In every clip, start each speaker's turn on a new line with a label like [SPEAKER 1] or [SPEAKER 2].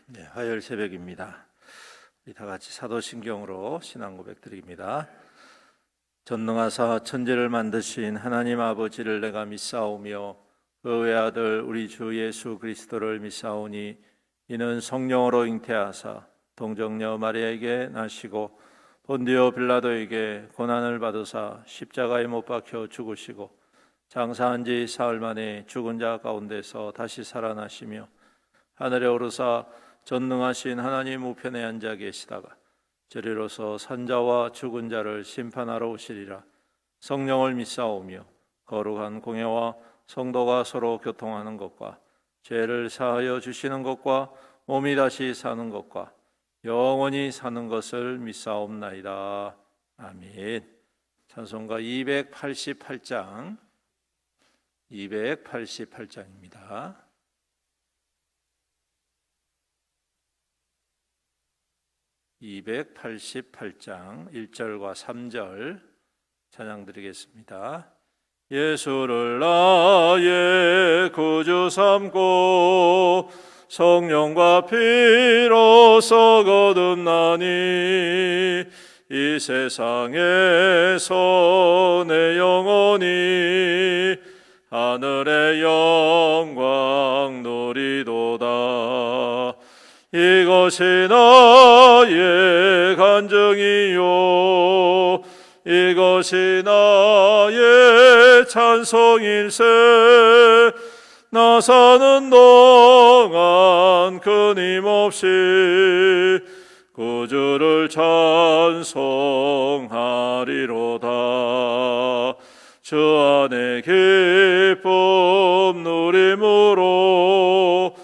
[SPEAKER 1] 네, 화요일 새벽입니다. 우리 다 같이 사도신경으로 신앙 고백 드립니다. 전능하사 천지를 만드신 하나님 아버지를 내가 믿사오며 그 외아들 우리 주 예수 그리스도를 믿사오니 이는 성령으로 잉태하사 동정녀 마리아에게 나시고 본디오 빌라도에게 고난을 받으사 십자가에 못 박혀 죽으시고 장사한 지 사흘 만에 죽은 자 가운데서 다시 살아나시며 하늘에 오르사 전능하신 하나님 우편에 앉아 계시다가 저리로서 산자와 죽은 자를 심판하러 오시리라. 성령을 믿사오며 거룩한 공예와 성도가 서로 교통하는 것과 죄를 사하여 주시는 것과 몸이 다시 사는 것과 영원히 사는 것을 믿사옵나이다. 아멘. 찬송가 288장 288장입니다. 288장 1절과 3절 찬양 드리겠습니다. 예수를 나의 구주 삼고 성령과 피로써 거듭나니 이 세상에서 내 영혼이 하늘의 영광 누리도다. 이것이 나의 간증이요 이것이 나의 찬송일세. 나 사는 동안 끊임없이 구주를 찬송하리로다. 주 안에 기쁨 누림으로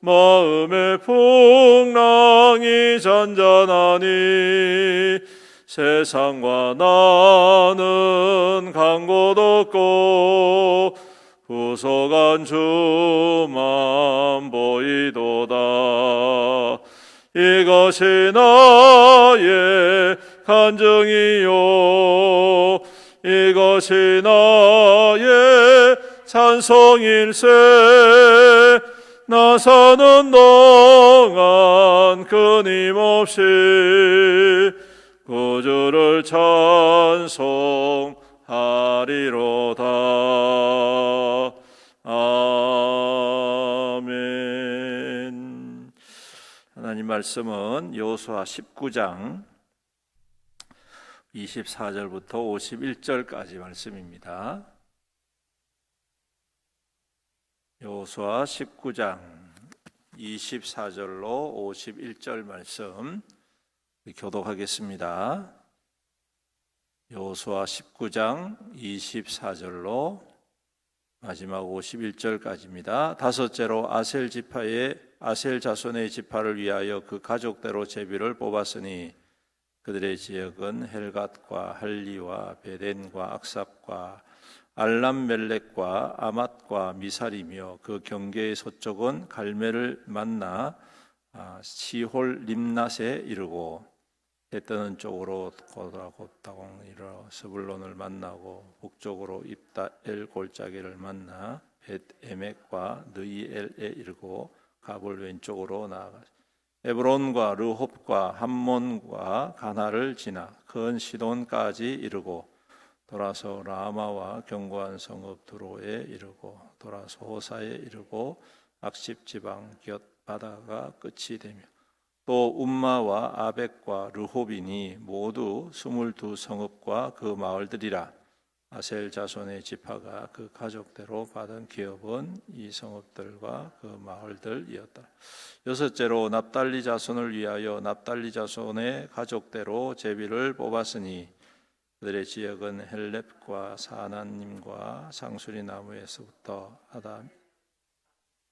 [SPEAKER 1] 마음의 풍랑이 잔잔하니 세상과 나는 간 곳 없고 구속한 주만 보이도다. 이것이 나의 간증이요 이것이 나의 찬송일세. 나 사는 동안 끊임없이 구주를 찬송하리로다. 아멘. 하나님 말씀은 여호수아 19장 24절부터 51절까지 말씀입니다. 여호수아 19장 24절로 51절 말씀 교독하겠습니다. 여호수아 19장 24절로 마지막 51절까지입니다. 다섯째로 아셀 자손의 지파를 위하여 그 가족대로 제비를 뽑았으니 그들의 지역은 헬갓과 할리와 베덴과 악삽과 알람멜렉과 아맛과 미살이며 그 경계의 서쪽은 갈멜을 만나 시홀 림낫에 이르고 해 뜨는 쪽으로 고다곤 이르러 스불론을 만나고 북쪽으로 입다엘 골짜기를 만나 벳에멕과 느이엘에 이르고 가볼 왼쪽으로 나아가 에브론과 르홉과 함몬과 가나를 지나 큰 시돈까지 이르고 돌아서 라마와 견고한 성읍 두로에 이르고 돌아서 호사에 이르고 악십 지방 곁 바다가 끝이 되며 또 움마와 아벡과 르홉이니 모두 22 성읍과 그 마을들이라. 아셀 자손의 지파가 그 가족대로 받은 기업은 이 성읍들과 그 마을들이었다. 여섯째로 납달리 자손을 위하여 납달리 자손의 가족대로 제비를 뽑았으니 그들의 지역은 헬렙과 사나님과 상수리 나무에서부터 아담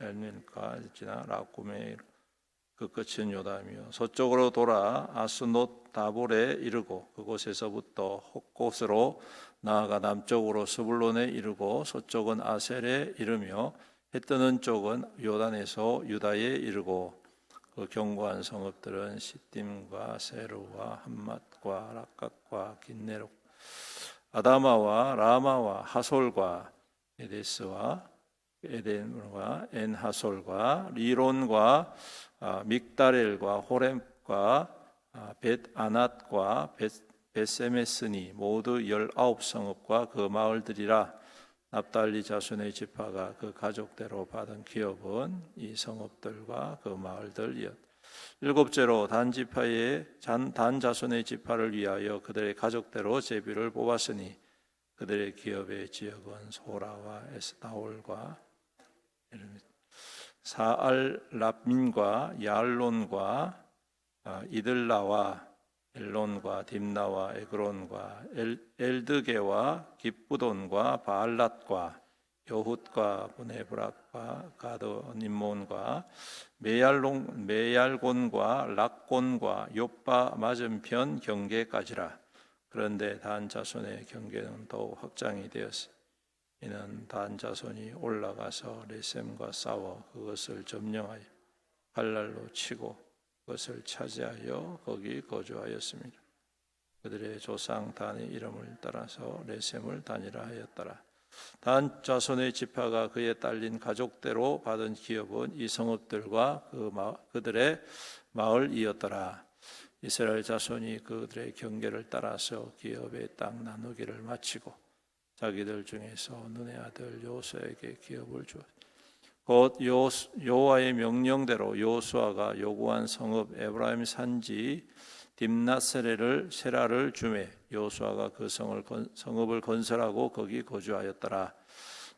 [SPEAKER 1] 엘밀과 지나 라꾸메 그 끝은 요담이요 서쪽으로 돌아 아스노 다볼에 이르고 그곳에서부터 헛곳으로 나아가 남쪽으로 스불론에 이르고 서쪽은 아셀에 이르며 해 뜨는 쪽은 요단에서 유다에 이르고 그 견고한 성읍들은 시딤과 세루와 함맛과 락각과 긴네록 아다마와 라마와 하솔과 에데스와 에덴과 엔하솔과 리론과 믹다렐과 호렘과 벳아낫과 벳세메스니 모두 19성읍과 그 마을들이라. 납달리 자손의 지파가 그 가족대로 받은 기업은 이 성읍들과 그 마을들이었다. 일곱째로 단 지파의 단 자손의 지파를 위하여 그들의 가족대로 제비를 뽑았으니 그들의 기업의 지역은 소라와 에스타올과 사알랍민과 야알론과 이들라와 엘론과 딥나와 에그론과 엘드게와 깁부돈과 바알랏과 여훗과 브네브락과 가드님몬과 메얄곤과 락곤과 욥바 맞은편 경계까지라. 그런데 단 자손의 경계는 더욱 확장이 되었으니 이는 단 자손이 올라가서 레셈과 싸워 그것을 점령하여 갈랄로 치고 그것을 차지하여 거기 거주하였습니다. 그들의 조상 단의 이름을 따라서 레셈을 단이라 하였더라. 단 자손의 지파가 그에 딸린 가족대로 받은 기업은 이 성읍들과 그들의 마을이었더라. 이스라엘 자손이 그들의 경계를 따라서 기업의 땅 나누기를 마치고 자기들 중에서 눈의 아들 요수아에게 기업을 주었다. 곧 여호와의 명령대로 여호수아가 요구한 성읍 에브라임 산지 딥낫세라를 주매 여호수아가 그 성읍을 건설하고 거기 거주하였더라.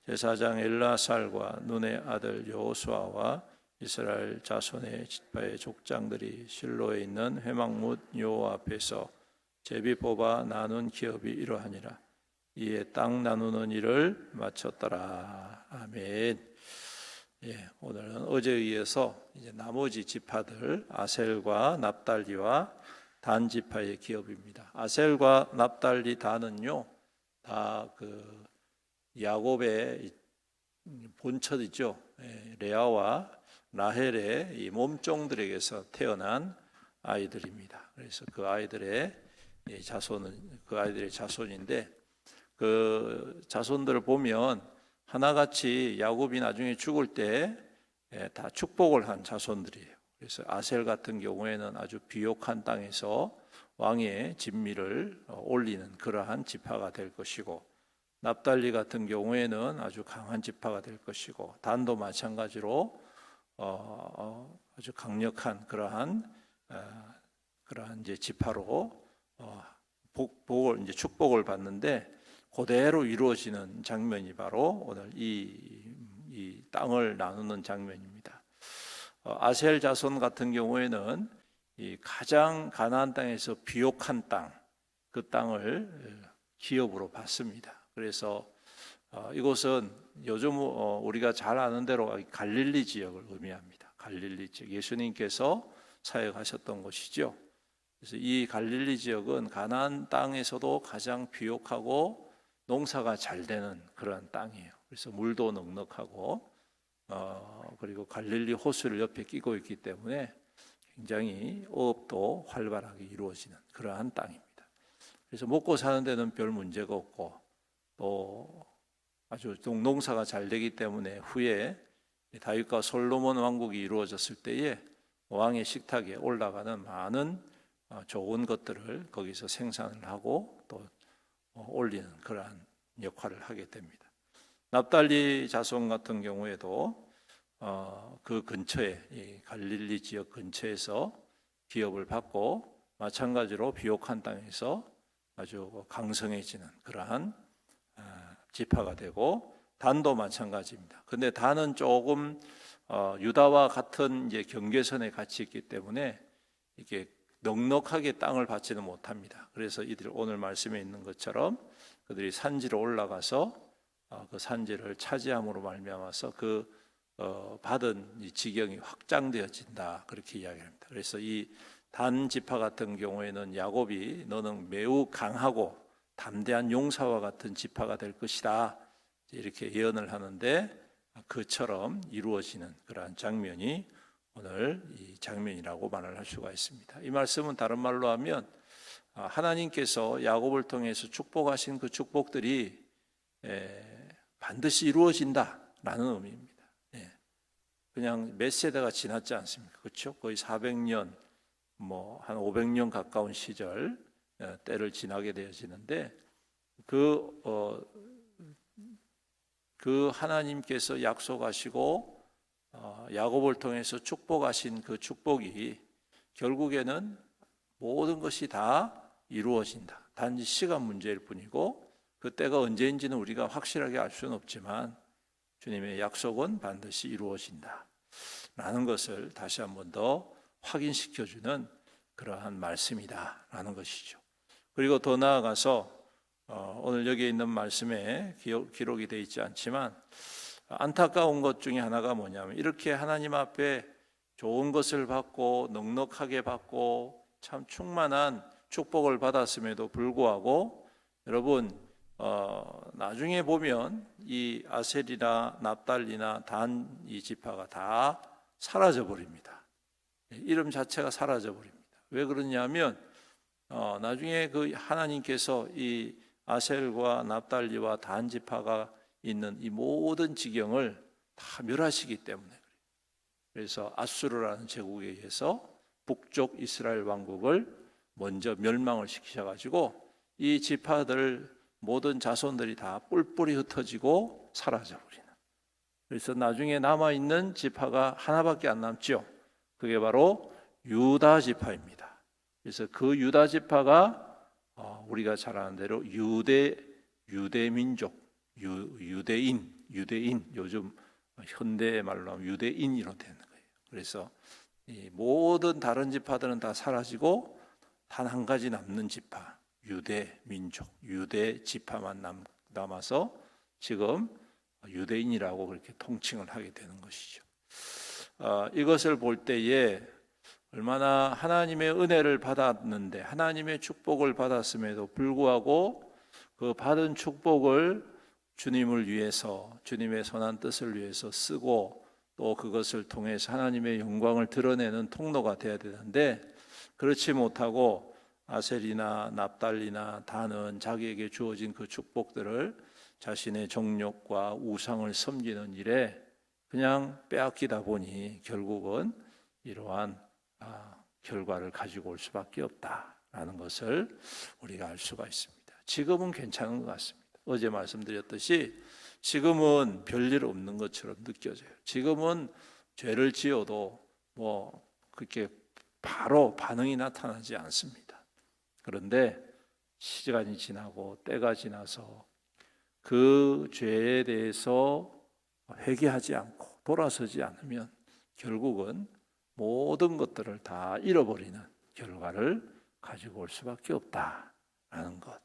[SPEAKER 1] 제사장 엘라살과 눈의 아들 여호수아와 이스라엘 자손의 지파의 족장들이 실로에 있는 회막문 여호와 앞에서 제비 뽑아 나눈 기업이 이러하니라. 이에 땅 나누는 일을 마쳤더라. 아멘. 오늘은 어제에 이어서 이제 나머지 지파들 아셀과 납달리와 단 지파의 기업입니다. 아셀과 납달리 단은요 다 그 야곱의 본처이죠. 레아와 라헬의 이 몸종들에게서 태어난 아이들입니다. 그래서 그 아이들의 자손인데 그 자손들을 보면 하나같이 야곱이 나중에 죽을 때 다 축복을 한 자손들이에요. 그래서 아셀 같은 경우에는 아주 비옥한 땅에서 왕의 진미를 올리는 그러한 지파가 될 것이고, 납달리 같은 경우에는 아주 강한 지파가 될 것이고, 단도 마찬가지로 아주 강력한 그러한 이제 지파로 복을 이제 축복을 받는데 그대로 이루어지는 장면이 바로 오늘 이 땅을 나누는 장면입니다. 아셀 자손 같은 경우에는 이 가장 가나안 땅에서 비옥한 땅, 그 땅을 기업으로 받습니다. 그래서 이곳은 요즘 우리가 잘 아는 대로 갈릴리 지역을 의미합니다. 갈릴리 지역, 예수님께서 사역하셨던 곳이죠. 그래서 이 갈릴리 지역은 가나안 땅에서도 가장 비옥하고 농사가 잘 되는 그런 땅이에요. 그래서 물도 넉넉하고 그리고 갈릴리 호수를 옆에 끼고 있기 때문에 굉장히 어업도 활발하게 이루어지는 그러한 땅입니다. 그래서 먹고 사는 데는 별 문제가 없고 또 아주 농사가 잘 되기 때문에 후에 다윗과 솔로몬 왕국이 이루어졌을 때에 왕의 식탁에 올라가는 많은 좋은 것들을 거기서 생산을 하고 또 올리는 그러한 역할을 하게 됩니다. 납달리 자손 같은 경우에도 그 근처에 이 갈릴리 지역 근처에서 기업을 받고 마찬가지로 비옥한 땅에서 아주 강성해지는 그러한 지파가 되고, 단도 마찬가지입니다. 그런데 단은 조금 유다와 같은 이제 경계선에 같이 있기 때문에 이게 넉넉하게 땅을 받지는 못합니다. 그래서 이들 오늘 말씀에 있는 것처럼 그들이 산지로 올라가서 그 산지를 차지함으로 말미암아서 그 받은 이 지경이 확장되어진다, 그렇게 이야기합니다. 그래서 이 단 지파 같은 경우에는 야곱이 너는 매우 강하고 담대한 용사와 같은 지파가 될 것이다, 이렇게 예언을 하는데 그처럼 이루어지는 그러한 장면이 오늘 이 장면이라고 말을 할 수가 있습니다. 이 말씀은 다른 말로 하면 하나님께서 야곱을 통해서 축복하신 그 축복들이 반드시 이루어진다, 라는 의미입니다. 예. 그냥 몇 세대가 지났지 않습니까? 그렇죠? 거의 400년, 한 500년 가까운 시절 때를 지나게 되어지는데 그 하나님께서 약속하시고 야곱을 통해서 축복하신 그 축복이 결국에는 모든 것이 다 이루어진다. 단지 시간 문제일 뿐이고 그 때가 언제인지는 우리가 확실하게 알 수는 없지만 주님의 약속은 반드시 이루어진다 라는 것을 다시 한 번 더 확인시켜주는 그러한 말씀이다라는 것이죠. 그리고 더 나아가서 오늘 여기 있는 말씀에 기록이 되어 있지 않지만 안타까운 것 중에 하나가 뭐냐면 이렇게 하나님 앞에 좋은 것을 받고 넉넉하게 받고 참 충만한 축복을 받았음에도 불구하고 여러분 나중에 보면 이 아셀이나 납달리나 단 이 지파가 다 사라져 버립니다. 이름 자체가 사라져 버립니다. 왜 그러냐면 나중에 그 하나님께서 이 아셀과 납달리와 단 지파가 있는 이 모든 지경을 다 멸하시기 때문에 그래요. 그래서 아수르라는 제국에 의해서 북쪽 이스라엘 왕국을 먼저 멸망을 시키셔가지고 이 지파들 모든 자손들이 다 뿔뿔이 흩어지고 사라져버리는. 그래서 나중에 남아있는 지파가 하나밖에 안 남죠. 그게 바로 유다 지파입니다. 그래서 그 유다 지파가 우리가 잘 아는 대로 유대민족, 유대인, 요즘 현대 말로 하면 유대인으로 되는 거예요. 그래서 이 모든 다른 지파들은 다 사라지고 단 한 가지 남는 지파, 유대민족, 유대 지파만 남아서 지금 유대인이라고 그렇게 통칭을 하게 되는 것이죠. 이것을 볼 때에 얼마나 하나님의 은혜를 받았는데 하나님의 축복을 받았음에도 불구하고 그 받은 축복을 주님을 위해서 주님의 선한 뜻을 위해서 쓰고 또 그것을 통해서 하나님의 영광을 드러내는 통로가 되어야 되는데 그렇지 못하고 아셀이나 납달리나 단은 자기에게 주어진 그 축복들을 자신의 정욕과 우상을 섬기는 일에 그냥 빼앗기다 보니 결국은 이러한 결과를 가지고 올 수밖에 없다라는 것을 우리가 알 수가 있습니다. 지금은 괜찮은 것 같습니다. 어제 말씀드렸듯이 지금은 별일 없는 것처럼 느껴져요. 지금은 죄를 지어도 그렇게 바로 반응이 나타나지 않습니다. 그런데 시간이 지나고 때가 지나서 그 죄에 대해서 회개하지 않고 돌아서지 않으면 결국은 모든 것들을 다 잃어버리는 결과를 가지고 올 수밖에 없다라는 것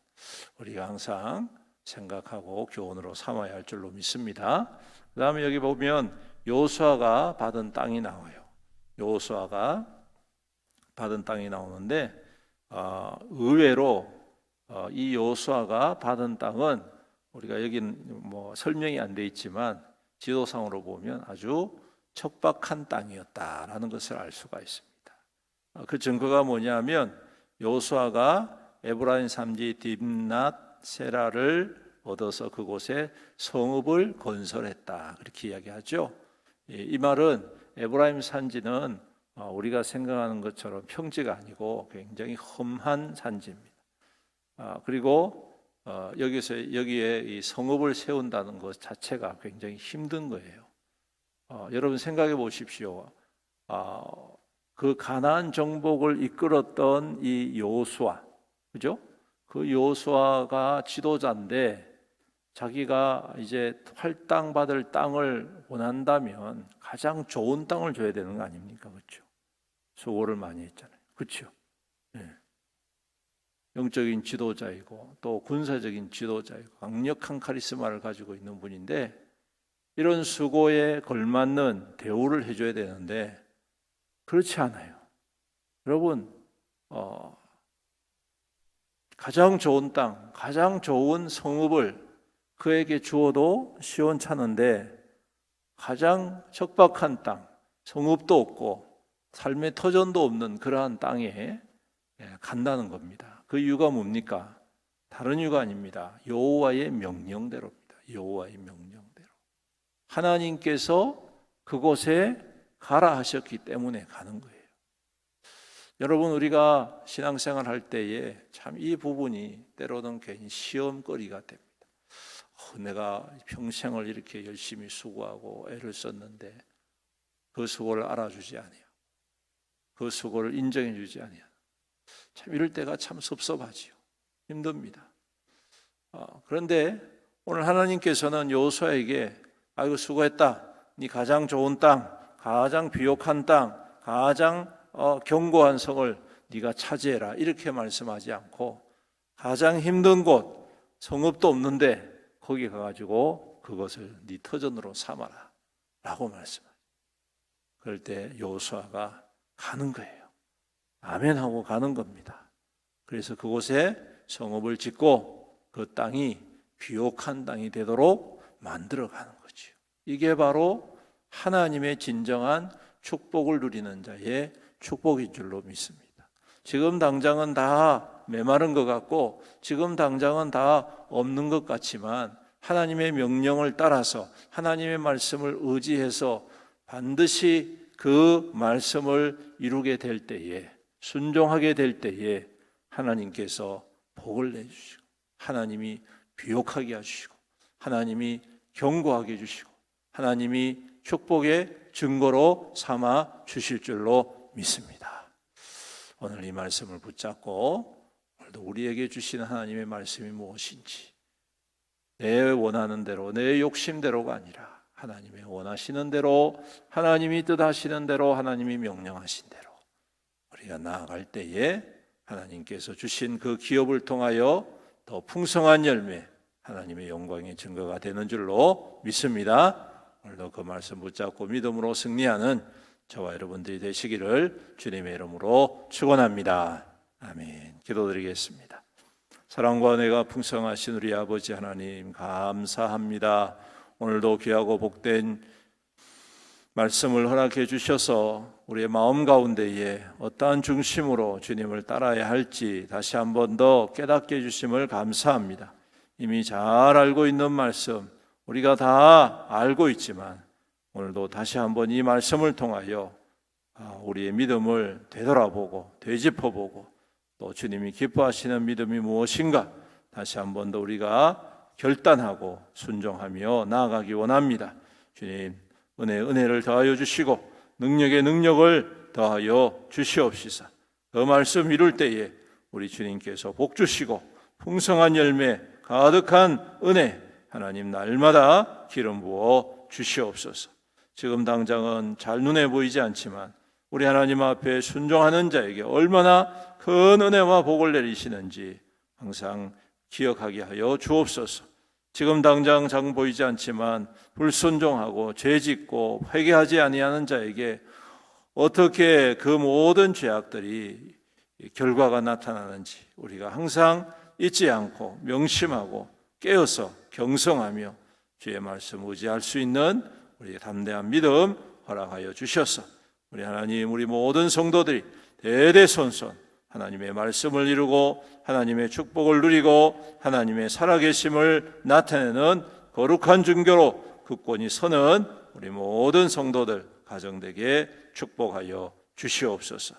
[SPEAKER 1] 우리가 항상 생각하고 교훈으로 삼아야 할 줄로 믿습니다. 그 다음에 여기 보면 여호수아가 받은 땅이 나와요. 여호수아가 받은 땅이 나오는데 의외로 이 여호수아가 받은 땅은 우리가 여기는 설명이 안 돼 있지만 지도상으로 보면 아주 척박한 땅이었다라는 것을 알 수가 있습니다. 그 증거가 뭐냐면 여호수아가 에브라임 산지 딥낫 세라를 얻어서 그곳에 성읍을 건설했다 그렇게 이야기하죠. 이 말은 에브라임 산지는 우리가 생각하는 것처럼 평지가 아니고 굉장히 험한 산지입니다. 그리고 여기에 이 성읍을 세운다는 것 자체가 굉장히 힘든 거예요. 여러분 생각해 보십시오. 그 가나안 정복을 이끌었던 이 여호수아, 그죠? 그 여호수아가 지도자인데 자기가 이제 할당받을 땅을 원한다면 가장 좋은 땅을 줘야 되는 거 아닙니까? 그렇죠? 수고를 많이 했잖아요. 그렇죠? 네. 영적인 지도자이고 또 군사적인 지도자이고 강력한 카리스마를 가지고 있는 분인데 이런 수고에 걸맞는 대우를 해줘야 되는데 그렇지 않아요. 여러분 가장 좋은 땅, 가장 좋은 성읍을 그에게 주어도 시원찮은데 가장 척박한 땅, 성읍도 없고 삶의 터전도 없는 그러한 땅에 간다는 겁니다. 그 이유가 뭡니까? 다른 이유가 아닙니다. 여호와의 명령대로입니다. 여호와의 명령대로. 하나님께서 그곳에 가라 하셨기 때문에 가는 거예요. 여러분, 우리가 신앙생활 할 때에 참 이 부분이 때로는 괜히 시험거리가 됩니다. 내가 평생을 이렇게 열심히 수고하고 애를 썼는데 그 수고를 알아주지 아니하고 그 수고를 인정해 주지 아니하고, 참 이럴 때가 참 섭섭하지요. 힘듭니다. 그런데 오늘 하나님께서는 여호수아에게 아이고 수고했다. 네 가장 좋은 땅, 가장 비옥한 땅, 가장 견고한 성을 네가 차지해라 이렇게 말씀하지 않고, 가장 힘든 곳, 성읍도 없는데 거기 가가지고 그것을 네 터전으로 삼아라 라고 말씀하죠. 그럴 때 여호수아가 가는 거예요. 아멘 하고 가는 겁니다. 그래서 그곳에 성읍을 짓고 그 땅이 비옥한 땅이 되도록 만들어가는 거죠. 이게 바로 하나님의 진정한 축복을 누리는 자의 축복인 줄로 믿습니다. 지금 당장은 다 메마른 것 같고 지금 당장은 다 없는 것 같지만, 하나님의 명령을 따라서 하나님의 말씀을 의지해서 반드시 그 말씀을 이루게 될 때에, 순종하게 될 때에 하나님께서 복을 내주시고, 하나님이 비옥하게 해주시고, 하나님이 견고하게 해주시고, 하나님이 축복의 증거로 삼아 주실 줄로 믿습니다. 오늘 이 말씀을 붙잡고 오늘도 우리에게 주시는 하나님의 말씀이 무엇인지, 내 원하는 대로, 내 욕심대로가 아니라 하나님의 원하시는 대로, 하나님이 뜻하시는 대로, 하나님이 명령하신 대로 우리가 나아갈 때에 하나님께서 주신 그 기업을 통하여 더 풍성한 열매, 하나님의 영광의 증거가 되는 줄로 믿습니다. 오늘도 그 말씀 붙잡고 믿음으로 승리하는 저와 여러분들이 되시기를 주님의 이름으로 축원합니다. 아멘. 기도드리겠습니다. 사랑과 은혜가 풍성하신 우리 아버지 하나님, 감사합니다. 오늘도 귀하고 복된 말씀을 허락해 주셔서 우리의 마음 가운데에 어떠한 중심으로 주님을 따라야 할지 다시 한 번 더 깨닫게 해주심을 감사합니다. 이미 잘 알고 있는 말씀, 우리가 다 알고 있지만 오늘도 다시 한번 이 말씀을 통하여 우리의 믿음을 되돌아보고 되짚어보고, 또 주님이 기뻐하시는 믿음이 무엇인가 다시 한번 더 우리가 결단하고 순종하며 나아가기 원합니다. 주님, 은혜를 더하여 주시고 능력에 능력을 더하여 주시옵시사. 그 말씀 이룰 때에 우리 주님께서 복 주시고 풍성한 열매, 가득한 은혜 하나님 날마다 기름 부어 주시옵소서. 지금 당장은 잘 눈에 보이지 않지만 우리 하나님 앞에 순종하는 자에게 얼마나 큰 은혜와 복을 내리시는지 항상 기억하게 하여 주옵소서. 지금 당장 잘 보이지 않지만 불순종하고 죄짓고 회개하지 아니하는 자에게 어떻게 그 모든 죄악들이 결과가 나타나는지 우리가 항상 잊지 않고 명심하고 깨어서 경성하며 주의 말씀 의지할 수 있는 우리의 담대한 믿음 허락하여 주셔서 우리 하나님, 우리 모든 성도들이 대대손손 하나님의 말씀을 이루고 하나님의 축복을 누리고 하나님의 살아계심을 나타내는 거룩한 증거로 굳건히 서는 우리 모든 성도들 가정되게 축복하여 주시옵소서.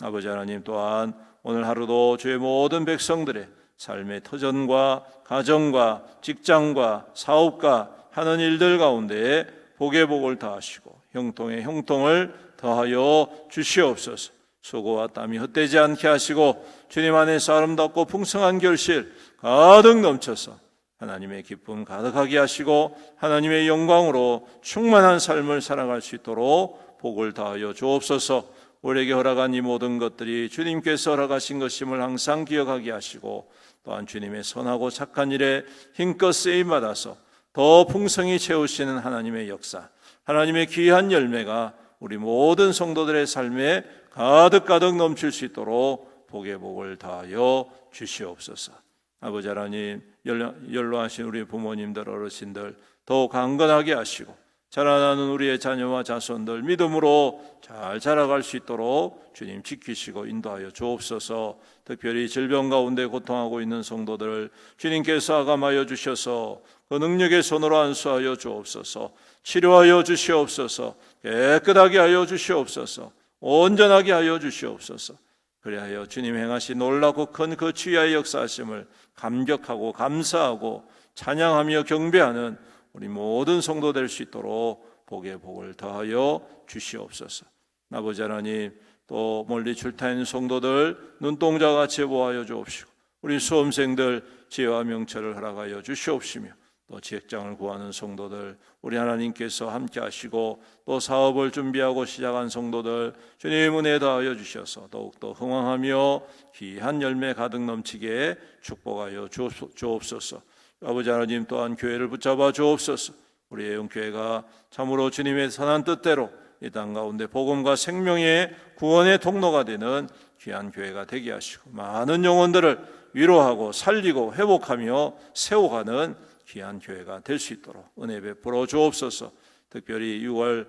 [SPEAKER 1] 아버지 하나님, 또한 오늘 하루도 주의 모든 백성들의 삶의 터전과 가정과 직장과 사업과 하는 일들 가운데 복의 복을 더하시고 형통의 형통을 더하여 주시옵소서. 수고와 땀이 헛되지 않게 하시고 주님 안에서 아름답고 풍성한 결실 가득 넘쳐서 하나님의 기쁨 가득하게 하시고 하나님의 영광으로 충만한 삶을 살아갈 수 있도록 복을 더하여 주옵소서. 우리에게 허락한 이 모든 것들이 주님께서 허락하신 것임을 항상 기억하게 하시고, 또한 주님의 선하고 착한 일에 힘껏 쓰임받아서 더 풍성히 채우시는 하나님의 역사, 하나님의 귀한 열매가 우리 모든 성도들의 삶에 가득 넘칠 수 있도록 복의 복을 다하여 주시옵소서. 아버지 하나님, 연로하신 우리 부모님들, 어르신들 더욱 강건하게 하시고 자라나는 우리의 자녀와 자손들 믿음으로 잘 자라갈 수 있도록 주님 지키시고 인도하여 주옵소서. 특별히 질병 가운데 고통하고 있는 성도들을 주님께서 아감하여 주셔서 그 능력의 손으로 안수하여 주옵소서. 치료하여 주시옵소서. 깨끗하게 하여 주시옵소서. 온전하게 하여 주시옵소서. 그리하여 주님 행하신 놀랍고 큰 그 치유의 역사하심을 감격하고 감사하고 찬양하며 경배하는 우리 모든 성도 될 수 있도록 복의 복을 더하여 주시옵소서. 아버지 하나님, 또 멀리 출타 있는 성도들 눈동자같이 보하여 주옵시고 우리 수험생들 지혜와 명철을 허락하여 주시옵시며 또 직장을 구하는 성도들 우리 하나님께서 함께 하시고 또 사업을 준비하고 시작한 성도들 주님 은혜 더하여 주셔서 더욱더 흥왕하며 귀한 열매 가득 넘치게 축복하여 주옵소서. 아버지 하나님, 또한 교회를 붙잡아 주옵소서. 우리의 영교회가 참으로 주님의 선한 뜻대로 이 땅 가운데 복음과 생명의 구원의 통로가 되는 귀한 교회가 되게 하시고 많은 영혼들을 위로하고 살리고 회복하며 세워가는 귀한 교회가 될 수 있도록 은혜 베풀어 주옵소서. 특별히 6월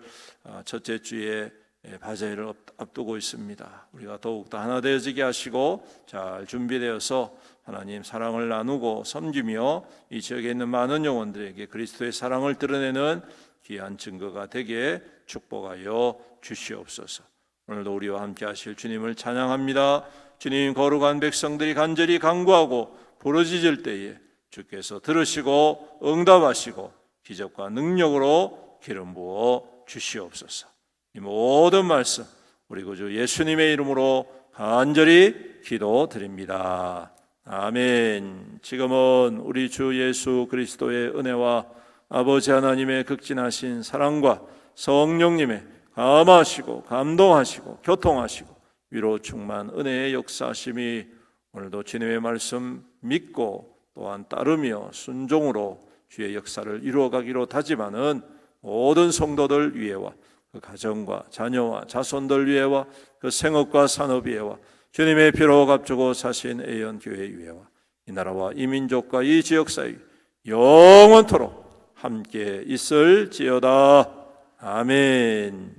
[SPEAKER 1] 첫째 주에 바제를 앞두고 있습니다. 우리가 더욱더 하나 되어지게 하시고 잘 준비되어서 하나님 사랑을 나누고 섬기며 이 지역에 있는 많은 영혼들에게 그리스도의 사랑을 드러내는 귀한 증거가 되게 축복하여 주시옵소서. 오늘도 우리와 함께 하실 주님을 찬양합니다. 주님, 거룩한 백성들이 간절히 간구하고 부르짖을 때에 주께서 들으시고 응답하시고 기적과 능력으로 기름 부어 주시옵소서. 이 모든 말씀 우리 구주 예수님의 이름으로 간절히 기도드립니다. 아멘. 지금은 우리 주 예수 그리스도의 은혜와 아버지 하나님의 극진하신 사랑과 성령님의 감하시고 감동하시고 교통하시고 위로 충만 은혜의 역사하심이 오늘도 주님의 말씀 믿고 또한 따르며 순종으로 주의 역사를 이루어가기로 다짐하는 모든 성도들 위에와 그 가정과 자녀와 자손들 위에와 그 생업과 산업 위에와 주님의 피로 값주고 사신 애연교회 위에와 이 나라와 이 민족과 이 지역사회 영원토록 함께 있을지어다. 아멘.